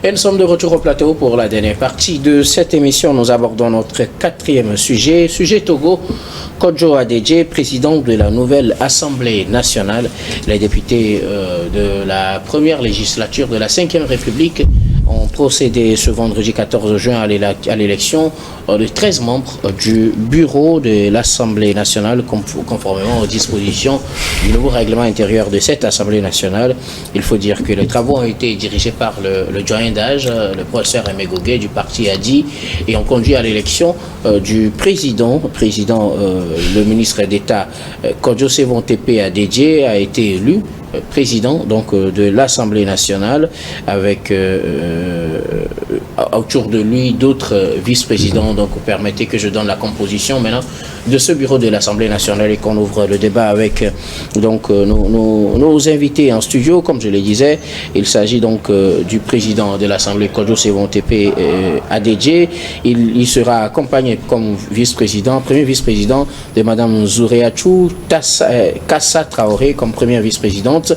Et nous sommes de retour au plateau pour la dernière partie de cette émission. Nous abordons notre quatrième sujet, Togo. Kodjo Adedje, président de la nouvelle Assemblée nationale. Les députés de la première législature de la 5e République ont procédé ce vendredi 14 juin à l'élection de 13 membres du bureau de l'Assemblée nationale, conformément aux dispositions du nouveau règlement intérieur de cette Assemblée nationale. Il faut dire que les travaux ont été dirigés par le doyen d'âge, le professeur Aimé Goguet du parti ADI, et ont conduit à l'élection du président, le ministre d'État Kodjo Sevon Tepe Adedje a été élu président donc de l'Assemblée nationale avec autour de lui d'autres vice-présidents. Donc permettez que je donne la composition maintenant de ce bureau de l'Assemblée nationale et qu'on ouvre le débat avec donc nos invités en studio. Comme je le disais, il s'agit donc du président de l'Assemblée Kodjo Sevon Tepe Adedje. Il sera accompagné comme premier vice-président de Madame Zoureachou Kassa Traoré comme première vice-présidente,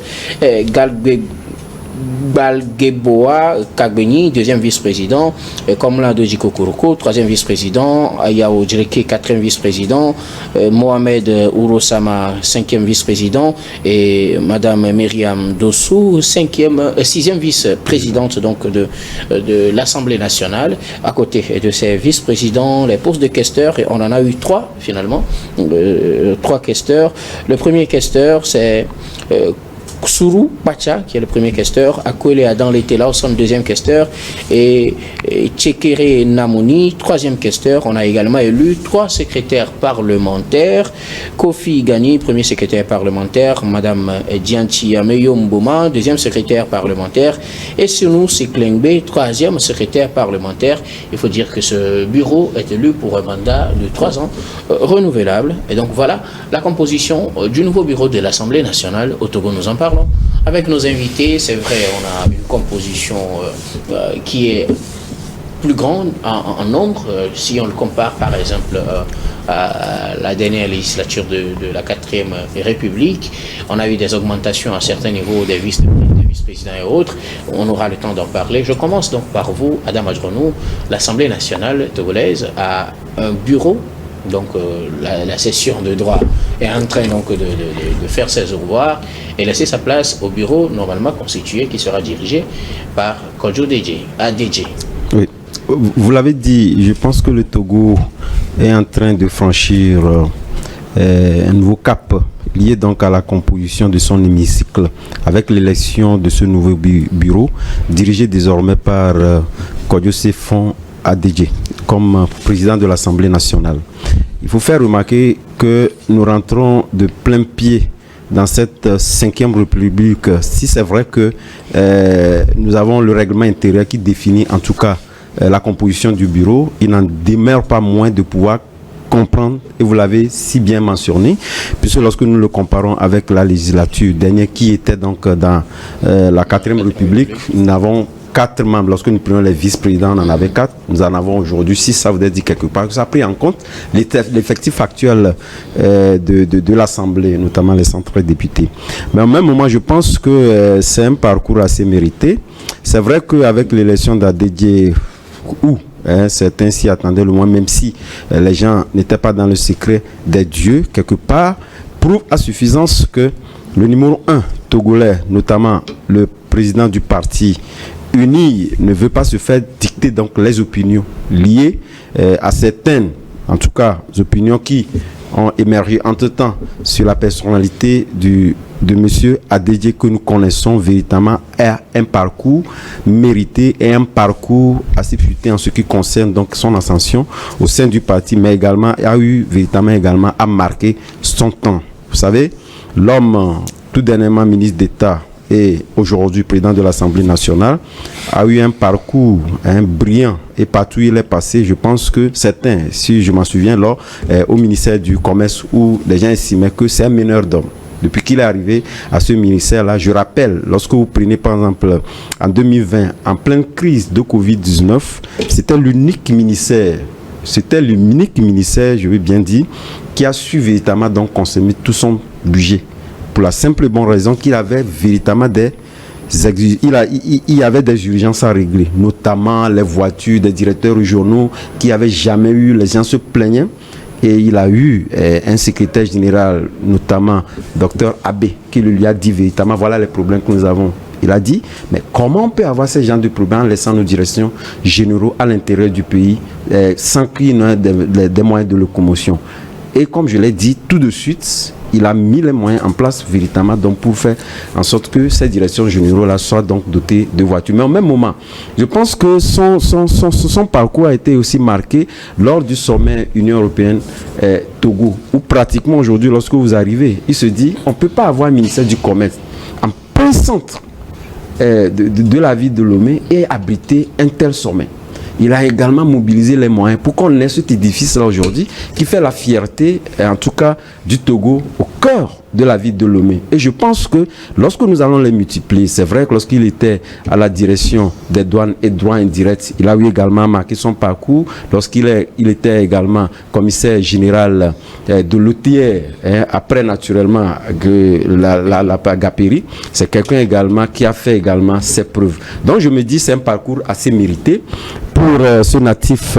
Balgeboa Kagbeni, deuxième vice-président, Komla Dojiko Kuruko, troisième vice-président, Ayao Djreke, quatrième vice-président, Mohamed Ourosama, cinquième vice-président, et Madame Myriam Dossou, sixième vice-présidente donc de l'Assemblée nationale. À côté de ces vice-présidents, les postes de questeurs, et on en a eu trois finalement, trois questeurs. Le premier questeur, c'est Sourou Pacha, qui est le premier questeur, Akwele Adam Letela, son deuxième questeur, et Tchekere Namouni, troisième questeur. On a également élu trois secrétaires parlementaires. Kofi Gani, premier secrétaire parlementaire, Madame Dianchi Ameyo Mboma, deuxième secrétaire parlementaire, et Sinou Siklengbe, troisième secrétaire parlementaire. Il faut dire que ce bureau est élu pour un mandat de 3 ans renouvelable. Et donc voilà la composition du nouveau bureau de l'Assemblée nationale. Au Togo, nous en parlons avec nos invités. C'est vrai, on a une composition qui est plus grande en nombre, si on le compare par exemple à la dernière législature de la 4e République. On a eu des augmentations à certains niveaux des vice-présidents et autres. On aura le temps d'en parler. Je commence donc par vous, Adam Adjonou. L'Assemblée nationale togolaise a un bureau. Donc la session de droit est en train donc de faire ses au revoir et laisser sa place au bureau normalement constitué qui sera dirigé par Kodjo Adedje. Oui, vous l'avez dit, je pense que le Togo est en train de franchir un nouveau cap lié donc à la composition de son hémicycle avec l'élection de ce nouveau bureau dirigé désormais par Kodjo Sevon Adedje comme président de l'Assemblée nationale. Il faut faire remarquer que nous rentrons de plein pied dans cette 5e République. Si c'est vrai que nous avons le règlement intérieur qui définit en tout cas la composition du bureau, il n'en demeure pas moins de pouvoir comprendre, et vous l'avez si bien mentionné, puisque lorsque nous le comparons avec la législature dernière qui était donc dans la 4e République, nous avons 4 membres. Lorsque nous prenons les vice-présidents, on en avait 4. Nous en avons aujourd'hui 6. Ça veut dire quelque part que ça a pris en compte l'effectif actuel de l'Assemblée, notamment les 113 députés. Mais au même moment, je pense que c'est un parcours assez mérité. C'est vrai qu'avec l'élection d'Adedje, où certains s'y attendaient le moins, même si les gens n'étaient pas dans le secret des dieux, quelque part, prouve à suffisance que le numéro 1 togolais, notamment le président du parti Uni, ne veut pas se faire dicter donc les opinions liées à certaines, en tout cas, opinions qui ont émergé entre-temps sur la personnalité de M. Adedje que nous connaissons véritablement a un parcours mérité et un parcours assez futé en ce qui concerne donc son ascension au sein du parti, mais également a eu véritablement également à marquer son temps. Vous savez, l'homme tout dernièrement ministre d'État et aujourd'hui président de l'Assemblée nationale, a eu un parcours brillant et partout il est passé. Je pense que certains, si je m'en souviens, lors au ministère du Commerce, où les gens estimaient que c'est un meneur d'hommes. Depuis qu'il est arrivé à ce ministère-là, je rappelle, lorsque vous prenez par exemple en 2020, en pleine crise de Covid-19, c'était l'unique ministère, je veux bien dire, qui a su véritablement donc consommer tout son budget. Pour la simple et bonne raison qu'il avait véritablement des il y avait des urgences à régler, notamment les voitures des directeurs régionaux qui n'avaient jamais eu, les gens se plaignaient. Et il a eu un secrétaire général, notamment Dr Abbé, qui lui a dit véritablement, voilà les problèmes que nous avons. Il a dit, mais comment on peut avoir ces genres de problèmes en laissant nos directions généraux à l'intérieur du pays sans qu'il y ait des moyens de locomotion. Et comme je l'ai dit, tout de suite, il a mis les moyens en place véritablement donc pour faire en sorte que ces directions généraux-là soient donc dotées de voitures. Mais au même moment, je pense que son parcours a été aussi marqué lors du sommet Union Européenne Togo, où pratiquement aujourd'hui, lorsque vous arrivez, il se dit, on ne peut pas avoir un ministère du commerce en plein centre de la ville de Lomé et abriter un tel sommet. Il a également mobilisé les moyens pour qu'on ait cet édifice-là aujourd'hui qui fait la fierté, en tout cas, du Togo au cœur de la ville de Lomé. Et je pense que lorsque nous allons les multiplier, c'est vrai que lorsqu'il était à la direction des douanes et droits indirects, il a eu également marqué son parcours. Lorsqu'il était également commissaire général de l'OTR, après naturellement la Gapéry, c'est quelqu'un également qui a fait également ses preuves. Donc je me dis c'est un parcours assez mérité pour ce natif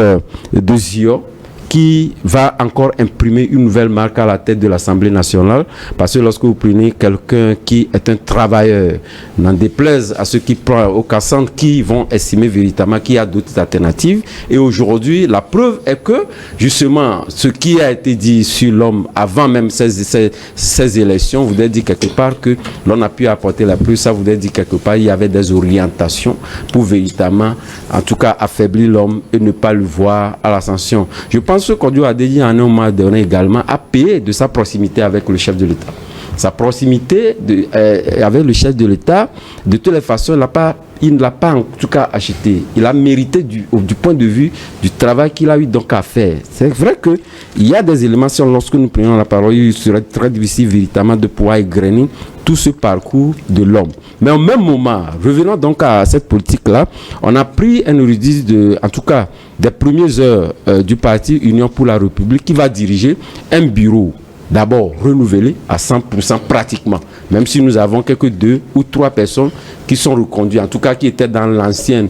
de Zio, qui va encore imprimer une nouvelle marque à la tête de l'Assemblée nationale, parce que lorsque vous prenez quelqu'un qui est un travailleur, n'en déplaise à ceux qui prennent au cassandre, qui vont estimer véritablement qu'il y a d'autres alternatives. Et aujourd'hui, la preuve est que justement ce qui a été dit sur l'homme avant même ces élections voudrait dire quelque part que l'on a pu apporter la preuve. Ça voudrait dire quelque part il y avait des orientations pour véritablement, en tout cas, affaiblir l'homme et ne pas le voir à l'ascension. Je pense que Kodio Adéji en un moment donné également a payé de sa proximité avec le chef de l'État. Sa proximité avec le chef de l'État, de toutes les façons, il ne l'a pas en tout cas acheté. Il a mérité du point de vue du travail qu'il a eu donc à faire. C'est vrai qu'il y a des éléments, lorsque nous prenons la parole, il serait très difficile véritablement de pouvoir égrener tout ce parcours de l'homme. Mais au même moment, revenons donc à cette politique-là, on a pris un érudit en tout cas, des premières heures du parti Union pour la République qui va diriger un bureau d'abord renouvelé à 100% pratiquement, même si nous avons quelques 2 ou 3 personnes qui sont reconduites, en tout cas qui étaient dans l'ancienne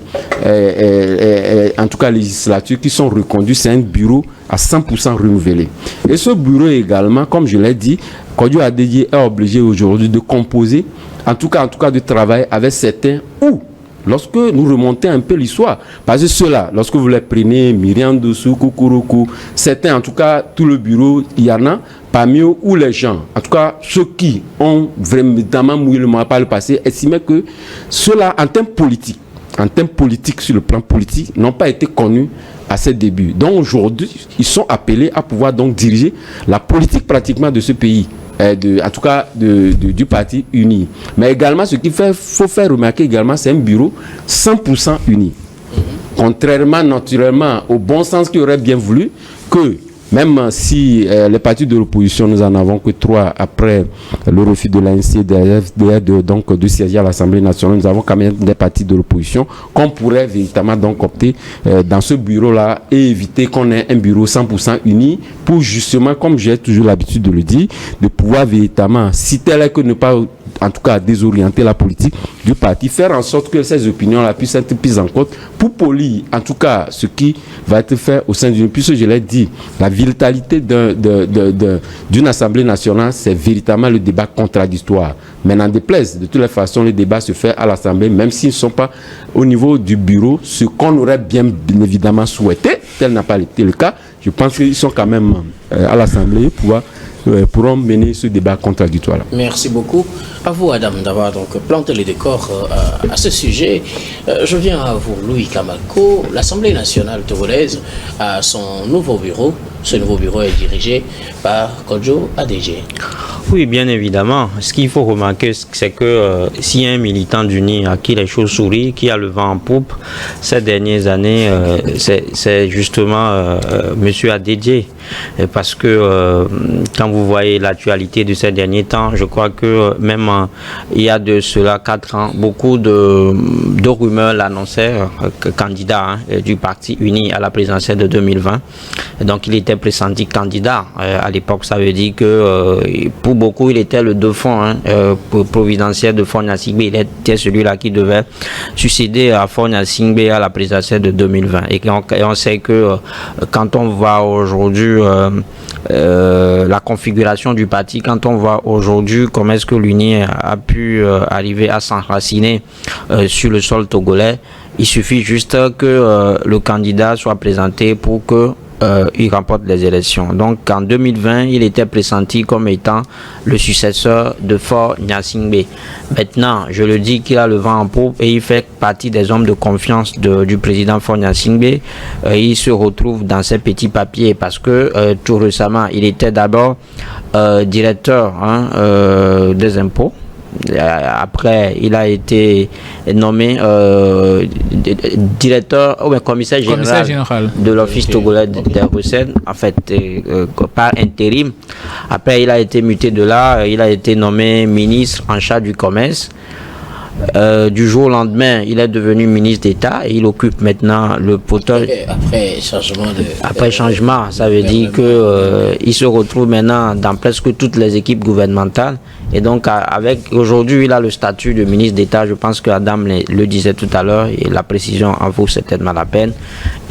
en tout cas législature, qui sont reconduites. C'est un bureau à 100% renouvelé. Et ce bureau également, comme je l'ai dit, Kodio Adéji est obligé aujourd'hui de composer, en tout cas de travailler avec certains ou lorsque nous remontons un peu l'histoire, parce que ceux-là, lorsque vous les prenez, Myriam Dossou, Kukuruku, certains, en tout cas, tout le bureau, il y en a, parmi eux, ou les gens, en tout cas, ceux qui ont vraiment mouillé le mois par le passé, estimaient que ceux-là, en termes politiques, sur le plan politique, n'ont pas été connus à ses débuts. Donc aujourd'hui, ils sont appelés à pouvoir donc diriger la politique pratiquement de ce pays. En tout cas du parti uni. Mais également, ce qu'il faut faire remarquer également, c'est un bureau 100% uni. Contrairement naturellement au bon sens qui aurait bien voulu que, même si les partis de l'opposition, nous en avons que 3 après le refus de l'ANC de siéger à l'Assemblée nationale, nous avons quand même des partis de l'opposition qu'on pourrait véritablement donc opter dans ce bureau-là et éviter qu'on ait un bureau 100% uni pour justement, comme j'ai toujours l'habitude de le dire, de pouvoir véritablement, si tel est que ne pas en tout cas désorienter la politique du parti, faire en sorte que ces opinions-là puissent être prises en compte pour polir en tout cas ce qui va être fait au sein d'une, puisque je l'ai dit, la vitalité d'une Assemblée nationale, c'est véritablement le débat contradictoire. Mais n'en déplaise, de toutes les façons, le débat se fait à l'Assemblée, même s'ils ne sont pas au niveau du bureau, ce qu'on aurait bien évidemment souhaité, tel n'a pas été le cas. Je pense qu'ils sont quand même à l'Assemblée pourront mener ce débat contradictoire. Merci beaucoup. À vous, Adam, d'avoir donc planté les décors à ce sujet. Je viens à vous, Louis Kamako. L'Assemblée nationale togolaise a son nouveau bureau. Ce nouveau bureau est dirigé par Kodio Adéji. Oui, bien évidemment. Ce qu'il faut remarquer, c'est que s'il y a un militant d'Uni à qui les choses sourient, qui a le vent en poupe, ces dernières années, c'est justement M. Adéji. Parce que quand vous voyez l'actualité de ces derniers temps, je crois que même il y a de cela 4 ans, beaucoup de rumeurs l'annonçaient, candidat du parti uni à la présidentielle de 2020. Donc il était était pressenti candidat à l'époque. Ça veut dire que pour beaucoup, il était le dauphin providentiel de Faure Gnassingbé. Il était celui-là qui devait succéder à Faure Gnassingbé à la présidentielle de 2020. Et on sait que quand on voit aujourd'hui la configuration du parti, quand on voit aujourd'hui comment est-ce que l'UNI a pu arriver à s'enraciner sur le sol togolais, il suffit juste que le candidat soit présenté pour que il remporte les élections. Donc en 2020, il était pressenti comme étant le successeur de Faure Gnassingbé. Maintenant, je le dis qu'il a le vent en poupe et il fait partie des hommes de confiance du président Faure Gnassingbé. Il se retrouve dans ces petits papiers parce que tout récemment, il était d'abord directeur des impôts. Après, il a été nommé directeur ou commissaire général de l'Office togolais des recettes, en fait, par intérim. Après, il a été muté de là, il a été nommé ministre en charge du commerce. Du jour au lendemain, il est devenu ministre d'État et il occupe maintenant le portefeuille. Après changement, ça veut dire que il se retrouve maintenant dans presque toutes les équipes gouvernementales. Et donc, aujourd'hui, il a le statut de ministre d'État. Je pense que Adam le disait tout à l'heure et la précision en vaut certainement la peine.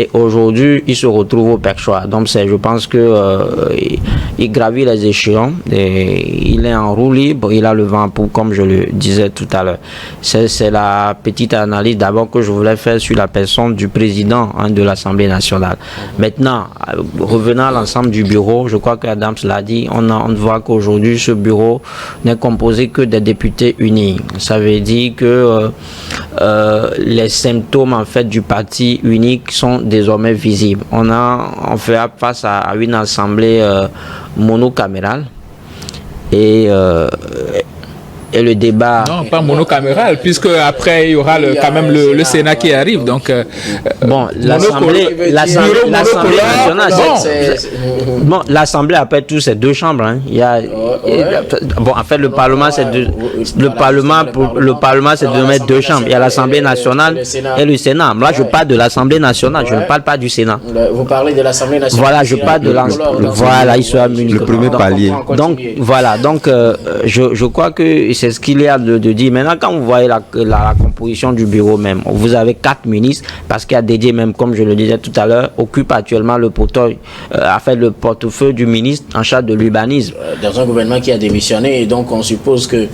Et aujourd'hui, il se retrouve au perchoir. Donc, je pense que il gravit les échelons. Et il est en roue libre. Il a le vent pour, comme je le disais tout à l'heure. C'est la petite analyse d'abord que je voulais faire sur la personne du président de l'Assemblée nationale. Maintenant, revenant à l'ensemble du bureau, je crois qu'Adams l'a dit, on voit qu'aujourd'hui, ce bureau n'est composé que des députés unis. Ça veut dire que les symptômes en fait du parti unique sont désormais visibles. On fait face à une assemblée monocamérale et le débat... Non, pas monocaméral, puisque après il y aura quand même le Sénat qui arrive. Donc, bon, l'Assemblée nationale, bon, l'Assemblée après tout c'est deux chambres. Hein. Il y a, bon, en fait le Parlement c'est le Parlement c'est de mettre deux chambres. Il y a l'Assemblée nationale et le Sénat. Moi je parle de l'Assemblée nationale, je ne parle pas du Sénat. Vous parlez de l'Assemblée nationale. Voilà, je parle de l'Assemblée. Voilà, il soit le premier palier. Donc voilà, donc je crois que c'est ce qu'il y a de dire. Maintenant, quand vous voyez la composition du bureau même, vous avez 4 ministres, parce qu'il y a Dédié même, comme je le disais tout à l'heure, occupe actuellement le portefeuille du ministre en charge de l'urbanisme. Dans un gouvernement qui a démissionné, et donc on suppose que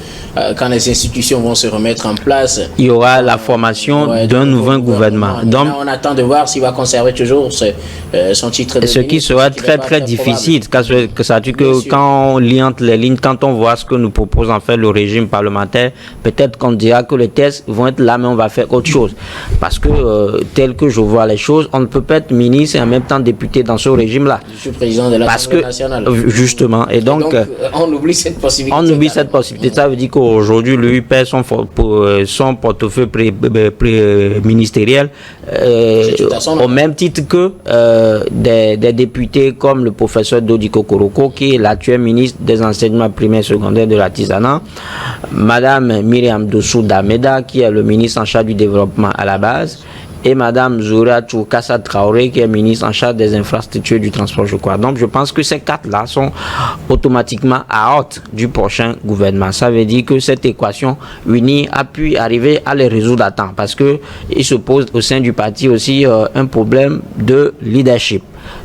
quand les institutions vont se remettre en place, il y aura la formation d'un nouveau gouvernement. Donc, on attend de voir s'il va conserver toujours son titre de ce qui sera très très difficile, que ça dit que quand on lit entre les lignes, quand on voit ce que nous propose en fait le régime parlementaire, peut-être qu'on dira que les tests vont être là, mais on va faire autre chose. Parce que, tel que je vois les choses, on ne peut pas être ministre et en même temps député dans ce régime-là. Je suis président de l'Assemblée nationale. Justement. Et donc on oublie cette possibilité. On oublie cette possibilité. Ça veut dire qu'aujourd'hui, lui perd son portefeuille ministériel au même titre que des députés comme le professeur Dodi Kokoroko, qui est l'actuel ministre des enseignements primaires et secondaires de l'artisanat, Madame Myriam Dossou Dameda, qui est le ministre en charge du développement à la base, et Madame Zoura Kassa Traoré, qui est ministre en charge des infrastructures du transport, je crois. Donc, je pense que ces 4-là sont automatiquement à hôte du prochain gouvernement. Ça veut dire que cette équation unie a pu arriver à les résoudre à temps, parce que il se pose au sein du parti aussi un problème de leadership.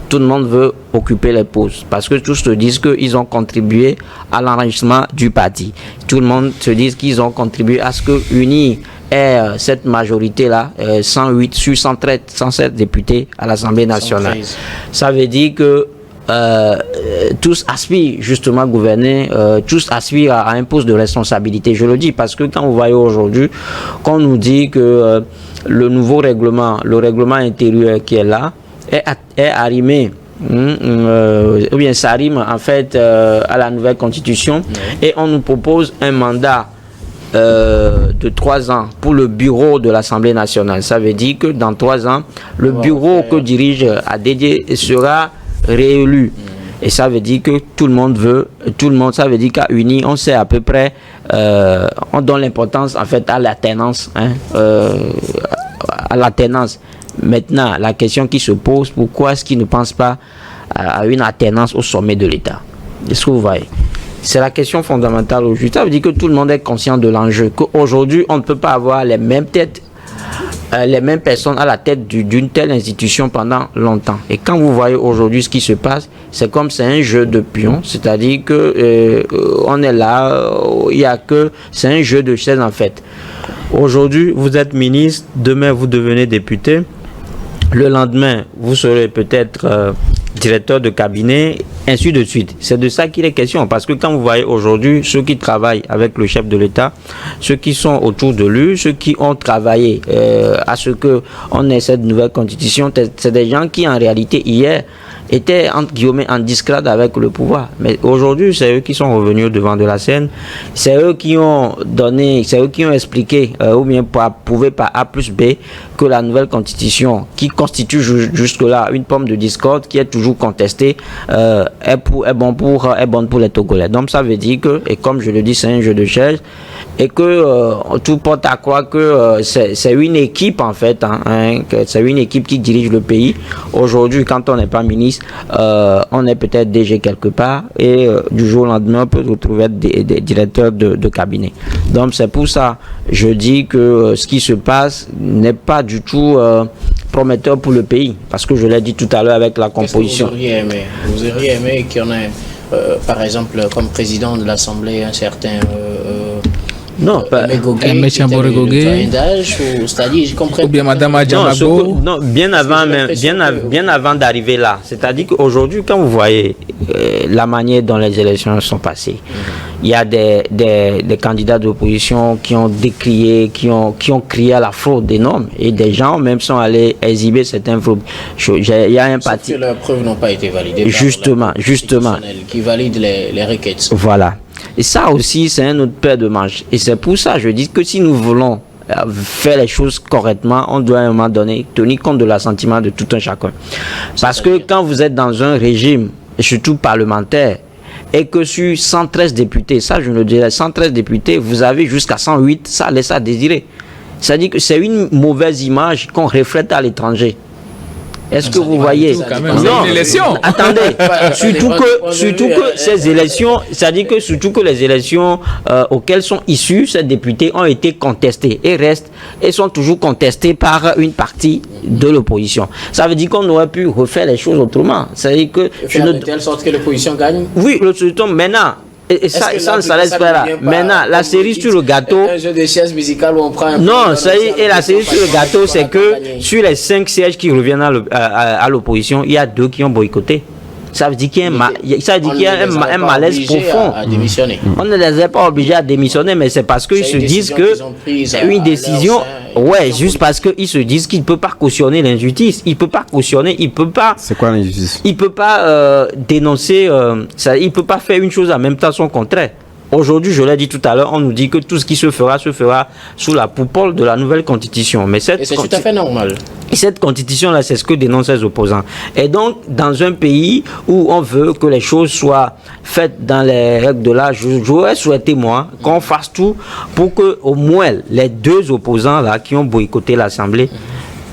Tout le monde veut occuper les postes parce que tous se disent qu'ils ont contribué à l'enrichissement du parti. Tout le monde se dit qu'ils ont contribué à ce que UNI ait cette majorité-là, 108 sur 107 députés à l'Assemblée nationale. 113. Ça veut dire que tous aspirent justement à gouverner, tous aspirent à un poste de responsabilité. Je le dis parce que quand vous voyez aujourd'hui qu'on nous dit que le nouveau règlement, le règlement intérieur qui est là, est arrimé, ou bien ça rime en fait à la nouvelle constitution, et on nous propose un mandat de 3 ans pour le bureau de l'Assemblée nationale. Ça veut dire que dans 3 ans, le bureau que dirige Adédié sera réélu. Et ça veut dire que tout le monde, ça veut dire qu'à UNI, on sait à peu près, on donne l'importance en fait à l'alternance, à l'alternance. Maintenant, la question qui se pose, pourquoi est-ce qu'ils ne pensent pas à une alternance au sommet de l'État. Est-ce que vous voyez? C'est la question fondamentale aujourd'hui. Ça veut dire que tout le monde est conscient de l'enjeu, qu'aujourd'hui, on ne peut pas avoir les mêmes têtes, les mêmes personnes à la tête d'une telle institution pendant longtemps. Et quand vous voyez aujourd'hui ce qui se passe, c'est comme c'est un jeu de pions, c'est-à-dire que on est là, il y a que c'est un jeu de chaises en fait. Aujourd'hui, vous êtes ministre, demain vous devenez député, le lendemain vous serez peut-être directeur de cabinet, ainsi de suite. C'est de ça qu'il est question, parce que quand vous voyez aujourd'hui ceux qui travaillent avec le chef de l'État, ceux qui sont autour de lui, ceux qui ont travaillé à ce qu'on ait cette nouvelle constitution, c'est des gens qui en réalité hier étaient entre guillemets en disgrâce avec le pouvoir. Mais aujourd'hui, c'est eux qui sont revenus devant de la scène, c'est eux qui ont donné, c'est eux qui ont expliqué, ou bien prouvé par A plus B, que la nouvelle constitution, qui constitue jusque-là une pomme de discorde, qui est toujours contestée, est bonne pour les Togolais. Donc ça veut dire que, et comme je le dis, c'est un jeu de chaises, et que tout porte à croire que c'est une équipe en fait, c'est une équipe qui dirige le pays. Aujourd'hui, quand on n'est pas ministre, on est peut-être DG quelque part, et du jour au lendemain, on peut retrouver des directeurs de cabinet. Donc c'est pour ça, je dis que ce qui se passe n'est pas du tout prometteur pour le pays, parce que je l'ai dit tout à l'heure avec la composition. Vous auriez aimé qu'il y en ait, par exemple, comme président de l'Assemblée, un certain... Non, ou bien Madame Adjamago. Non, bien avant d'arriver là. C'est-à-dire qu'aujourd'hui, quand vous voyez la manière dont les élections sont passées, il y a des candidats d'opposition qui ont décrié, qui ont crié à la fraude énorme, et des gens même sont allés exhiber certaines fraudes. Il y a un parti. Que leurs preuves n'ont pas été validées. Justement. Qui valide les requêtes. Voilà. Et ça aussi, c'est un autre paire de manches. Et c'est pour ça que je dis que si nous voulons faire les choses correctement, on doit à un moment donné tenir compte de l'assentiment de tout un chacun. Parce que quand vous êtes dans un régime, surtout parlementaire, et que sur 113 députés, ça je le dirais, 113 députés, vous avez jusqu'à 108, ça laisse à désirer. C'est-à-dire que c'est une mauvaise image qu'on reflète à l'étranger. Est-ce que vous voyez? Non, attendez, surtout que ces élections, c'est-à-dire que surtout que les élections auxquelles sont issus ces députés ont été contestées et sont toujours contestées par une partie de l'opposition. Ça veut dire qu'on aurait pu refaire les choses autrement. C'est-à-dire que de telle sorte que l'opposition gagne. Oui, maintenant. Et ça ne laisse pas là. Maintenant, la cerise sur le gâteau. Un jeu de chaises musicales où on prend un. Non, et la cerise sur le gâteau, c'est que sur les 5 sièges qui reviennent à l'opposition, il y a 2 qui ont boycotté. Ça veut dire qu'il y a un malaise profond. On ne les a pas obligés à démissionner, mais c'est parce qu'ils se disent que c'est une décision. Ouais, juste parce qu'ils se disent qu'ils ne peuvent pas cautionner l'injustice. Il ne peut pas cautionner, il ne peut pas. C'est quoi l'injustice? Il ne peut pas dénoncer, il ne peut pas faire une chose en même temps son contraire. Aujourd'hui, je l'ai dit tout à l'heure, on nous dit que tout ce qui se fera sous la coupole de la nouvelle constitution. Mais et c'est tout à fait normal. Et cette constitution-là, c'est ce que dénoncent les opposants. Et donc, dans un pays où on veut que les choses soient faites dans les règles de l'art, j'aurais souhaité, moi, qu'on fasse tout pour que, au moins, les 2 opposants-là qui ont boycotté l'Assemblée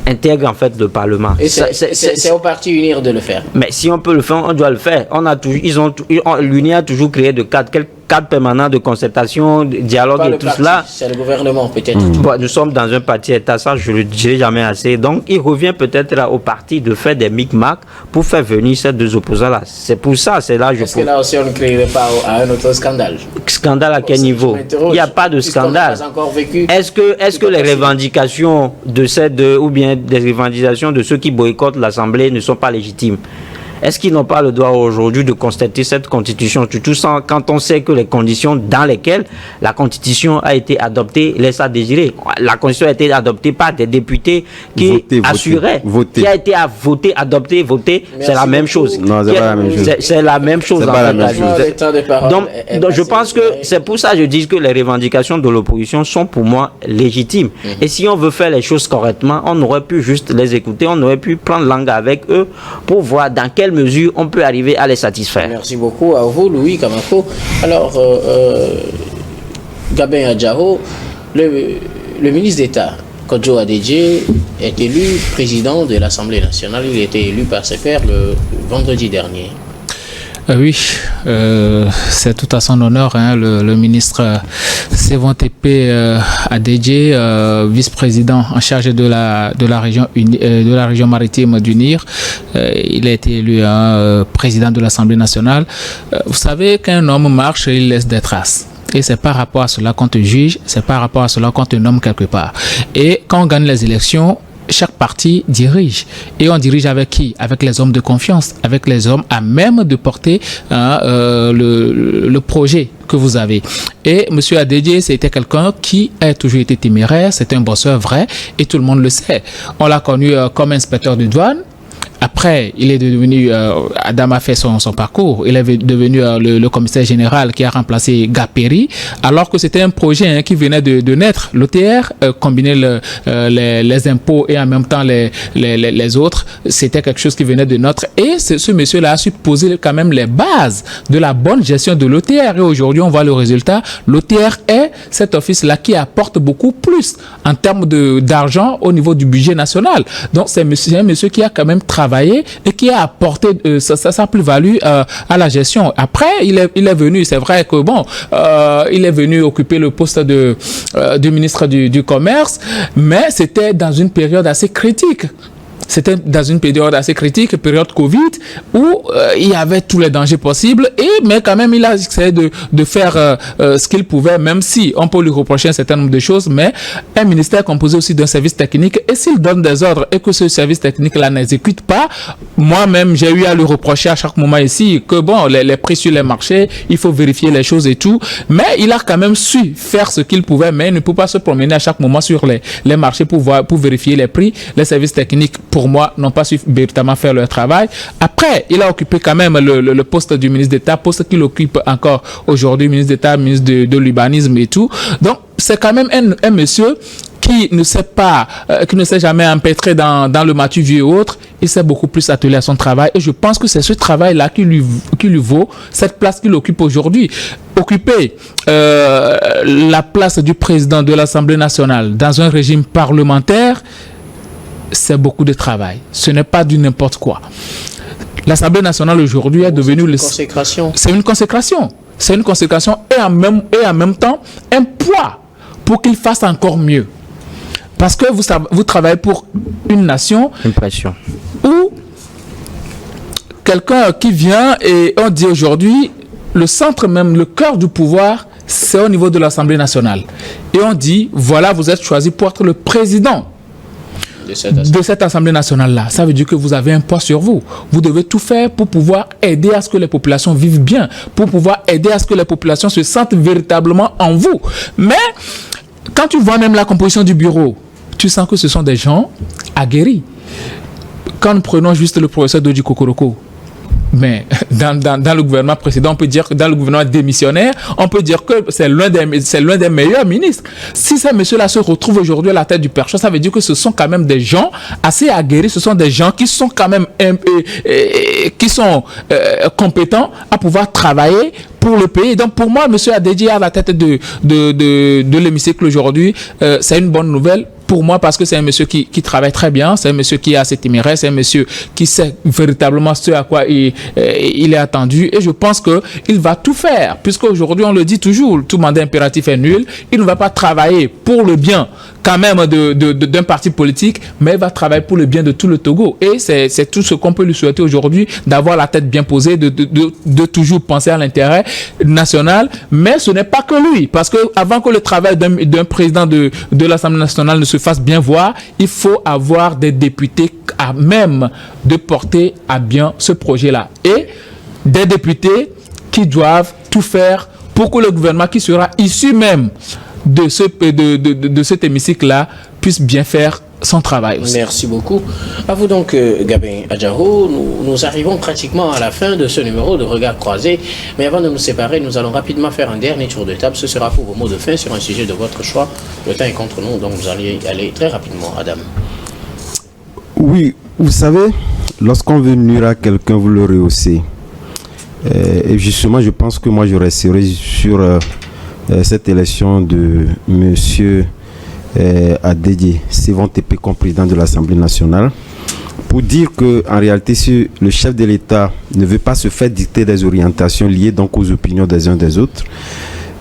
intègrent en fait le Parlement. Et c'est au parti Unir de le faire. Mais si on peut le faire, on doit le faire. L'Unir a toujours créé de cadre permanent de concertation, de dialogue et tout cela. C'est le gouvernement peut-être. Bon, nous sommes dans un parti État, ça je le dirai jamais assez. Donc il revient peut-être au parti de faire des micmacs pour faire venir ces 2 opposants-là. C'est pour ça, c'est là je. Est-ce que là aussi on ne créerait pas un autre scandale? Scandale à quel niveau? Il n'y a pas de scandale. Est-ce que les revendications de ces 2 ou bien des revendications de ceux qui boycottent l'Assemblée ne sont pas légitimes? Est-ce qu'ils n'ont pas le droit aujourd'hui de constater cette constitution, surtout quand on sait que les conditions dans lesquelles la constitution a été adoptée laissent à désirer? La constitution a été adoptée par des députés qui assuraient, qui a été adoptée, c'est la même chose. Non, c'est pas la même chose. C'est la même chose. Donc, je pense que c'est pour ça que je dis que les revendications de l'opposition sont pour moi légitimes. Et si on veut faire les choses correctement, on aurait pu juste les écouter, on aurait pu prendre langue avec eux pour voir dans quelle mesure on peut arriver à les satisfaire. Merci beaucoup à vous, Louis Kamako. Alors, Gabin Adjao, le ministre d'État, Kojo Adedje est élu président de l'Assemblée nationale. Il a été élu par ses pairs le vendredi dernier. Oui, c'est tout à son honneur. Le ministre Sévan Tepe Adedje, vice-président en charge de la région maritime du Nil, il a été élu président de l'Assemblée nationale. Vous savez, qu'un homme marche, il laisse des traces. Et c'est par rapport à cela qu'on te juge, c'est par rapport à cela qu'on te nomme quelque part. Et quand on gagne les élections, chaque parti dirige. Et on dirige avec qui? Avec les hommes de confiance, avec les hommes à même de porter le projet que vous avez. Et M. Adedje, c'était quelqu'un qui a toujours été téméraire, c'est un bosseur vrai, et tout le monde le sait. On l'a connu comme inspecteur de douane. Après, il est devenu, Adam a fait son parcours, il est devenu le commissaire général qui a remplacé Gaperi, alors que c'était un projet qui venait de naître. L'OTR, combiner les impôts et en même temps les autres, c'était quelque chose qui venait de naître. Et ce monsieur-là a su poser quand même les bases de la bonne gestion de l'OTR. Et aujourd'hui, on voit le résultat. L'OTR est cet office-là qui apporte beaucoup plus en termes d'argent au niveau du budget national. Donc, c'est un monsieur qui a quand même travaillé et qui a apporté sa plus-value à la gestion. Après, il est venu, c'est vrai que bon, il est venu occuper le poste de ministre du Commerce, mais c'était dans une période assez critique. C'était dans une période assez critique, période Covid, où il y avait tous les dangers possibles, mais quand même il a essayé de faire ce qu'il pouvait, même si on peut lui reprocher un certain nombre de choses, mais un ministère composé aussi d'un service technique, et s'il donne des ordres et que ce service technique-là n'exécute pas, moi-même j'ai eu à lui reprocher à chaque moment ici que bon, les prix sur les marchés, il faut vérifier les choses et tout, mais il a quand même su faire ce qu'il pouvait, mais il ne peut pas se promener à chaque moment sur les marchés pour vérifier les prix. Les services techniques, pour moi, n'ont pas su véritablement faire leur travail. Après, il a occupé quand même le poste du ministre d'État, poste qu'il occupe encore aujourd'hui, ministre d'État, ministre de l'urbanisme et tout. Donc, c'est quand même un monsieur qui ne sait pas, qui ne s'est jamais empêtré dans le matu vieux et autres. Il s'est beaucoup plus attelé à son travail. Et je pense que c'est ce travail-là qui lui vaut cette place qu'il occupe aujourd'hui. Occuper la place du président de l'Assemblée nationale dans un régime parlementaire, c'est beaucoup de travail. Ce n'est pas du n'importe quoi. L'Assemblée nationale aujourd'hui est devenue... C'est une consécration. C'est une consécration et en même temps un poids pour qu'il fasse encore mieux. Parce que vous travaillez pour une nation... Une pression. Où quelqu'un qui vient et on dit aujourd'hui, le centre même, le cœur du pouvoir, c'est au niveau de l'Assemblée nationale. Et on dit, voilà, vous êtes choisi pour être le président de cette Assemblée nationale-là. Ça veut dire que vous avez un poids sur vous. Vous devez tout faire pour pouvoir aider à ce que les populations vivent bien, pour pouvoir aider à ce que les populations se sentent véritablement en vous. Mais quand tu vois même la composition du bureau, tu sens que ce sont des gens aguerris. Quand nous prenons juste le professeur Doji Kokoroko, mais dans le gouvernement précédent, on peut dire que dans le gouvernement démissionnaire, on peut dire que c'est l'un des meilleurs ministres. Si ces messieurs-là se retrouvent aujourd'hui à la tête du perchoir, ça veut dire que ce sont quand même des gens assez aguerris, ce sont des gens qui sont quand même compétents à pouvoir travailler pour le pays. Donc pour moi, M. Adedje à la tête de l'hémicycle aujourd'hui, c'est une bonne nouvelle. Pour moi, parce que c'est un monsieur qui travaille très bien, c'est un monsieur qui est assez téméraire, c'est un monsieur qui sait véritablement ce à quoi il est attendu. Et je pense qu'il va tout faire, puisque aujourd'hui on le dit toujours, tout mandat impératif est nul. Il ne va pas travailler pour le bien quand même d'un parti politique, mais il va travailler pour le bien de tout le Togo. Et c'est tout ce qu'on peut lui souhaiter aujourd'hui, d'avoir la tête bien posée, de toujours penser à l'intérêt national. Mais ce n'est pas que lui, parce que avant que le travail d'un président de l'Assemblée nationale ne se fasse bien voir, il faut avoir des députés à même de porter à bien ce projet-là. Et des députés qui doivent tout faire pour que le gouvernement qui sera issu même de cet hémicycle-là puisse bien faire son travail aussi. Merci beaucoup. À vous donc, Gabin Adjaro. Nous arrivons pratiquement à la fin de ce numéro de Regard Croisé. Mais avant de nous séparer, nous allons rapidement faire un dernier tour de table. Ce sera pour vos mots de fin sur un sujet de votre choix. Le temps est contre nous, donc vous allez aller très rapidement. Adam. Oui, vous savez, lorsqu'on veut nuire à quelqu'un, vous le rehaussez. Et justement, je pense que moi, je resterai sur cette élection de monsieur à Dédié Sévan Tépé comme président de l'Assemblée nationale, pour dire que en réalité, si le chef de l'État ne veut pas se faire dicter des orientations liées donc aux opinions des uns des autres,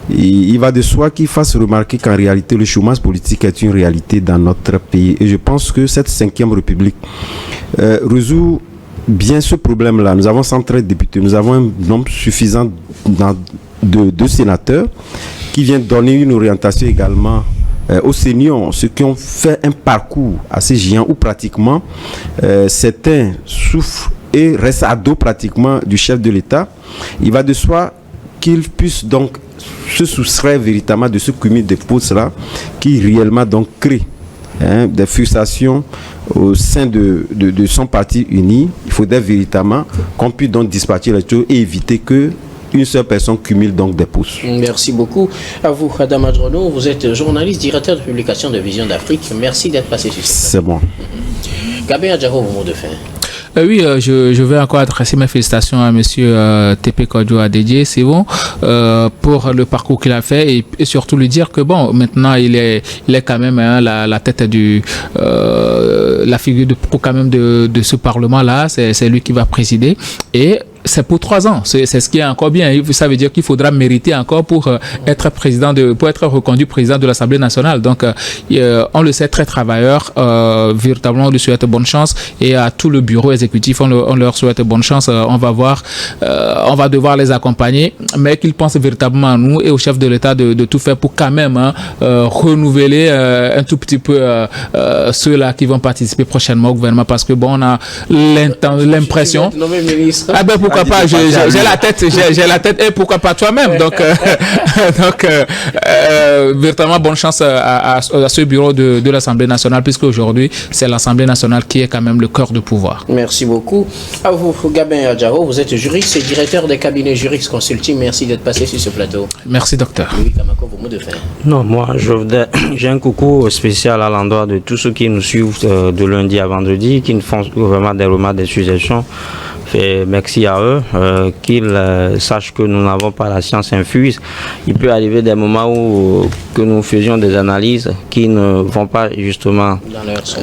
il va de soi qu'il fasse remarquer qu'en réalité le chômage politique est une réalité dans notre pays. Et je pense que cette 5e République résout bien ce problème-là. Nous avons 113 députés, nous avons un nombre suffisant de sénateurs qui viennent donner une orientation également aux seniors, ceux qui ont fait un parcours assez géant où pratiquement certains souffrent et restent à dos pratiquement du chef de l'État. Il va de soi qu'ils puissent donc se soustraire véritablement de ce cumul de postes-là qui réellement donc crée des frustrations au sein de son parti uni. Il faudrait véritablement qu'on puisse donc dispatcher les choses et éviter que une seule personne cumule donc des postes. Merci beaucoup à vous, Adam Adrono. Vous êtes journaliste, directeur de publication de Vision d'Afrique. Merci d'être passé sur ce C'est bon. Gabin Adjaro, vos mots de fin. Oui, je vais encore adresser mes félicitations à monsieur Tépé Kodjo Adédié, c'est bon, pour le parcours qu'il a fait et surtout lui dire que bon, maintenant il est quand même la tête la figure de pro quand même de ce Parlement là, c'est lui qui va présider et c'est pour 3 ans. C'est ce qui est encore bien. Ça veut dire qu'il faudra mériter encore pour être reconduit président de l'Assemblée nationale. Donc, on le sait, très travailleur. Véritablement, on lui souhaite bonne chance et à tout le bureau exécutif, on leur souhaite bonne chance. On va devoir les accompagner, mais qu'ils pensent véritablement à nous et au chef de l'État de tout faire pour quand même renouveler un tout petit peu ceux-là qui vont participer prochainement au gouvernement parce que bon, on a l'impression. Ah ben pourquoi pas, j'ai la tête et pourquoi pas toi-même. Donc véritablement bonne chance à ce bureau de l'Assemblée nationale puisque aujourd'hui c'est l'Assemblée nationale qui est quand même le cœur de pouvoir. Merci beaucoup. À vous, Gabin Adjaro, vous êtes juriste et directeur des cabinets Jurix Consulting. Merci d'être passé sur ce plateau. Merci docteur. Louis Kamako, vos mots de fin. Non, moi j'ai un coucou spécial à l'endroit de tous ceux qui nous suivent de lundi à vendredi, qui nous font vraiment des remarques, des suggestions. Et merci à eux, qu'ils sachent que nous n'avons pas la science infuse. Il peut arriver des moments où que nous faisions des analyses qui ne vont pas justement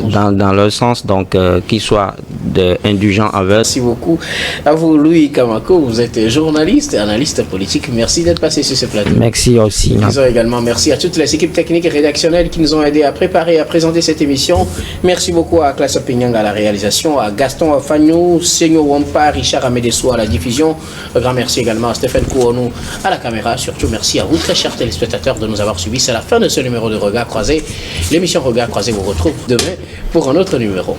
dans leur sens, donc qu'ils soient indulgents avec. Merci beaucoup à vous, Louis Kamako. Vous êtes journaliste et analyste politique. Merci d'être passé sur ce plateau. Merci aussi. Disons également merci à toutes les équipes techniques et rédactionnelles qui nous ont aidés à préparer et à présenter cette émission. Merci beaucoup à Classe Pinyang à la réalisation, à Gaston Afagnou, Senyo Wampa, Richard Amédessou à la diffusion. Un grand merci également à Stéphane Kouonou à la caméra. Surtout merci à vous, très chers téléspectateurs, de nous avoir suivis. C'est la fin de ce numéro de Regard Croisé. L'émission Regard Croisé vous retrouve demain pour un autre numéro.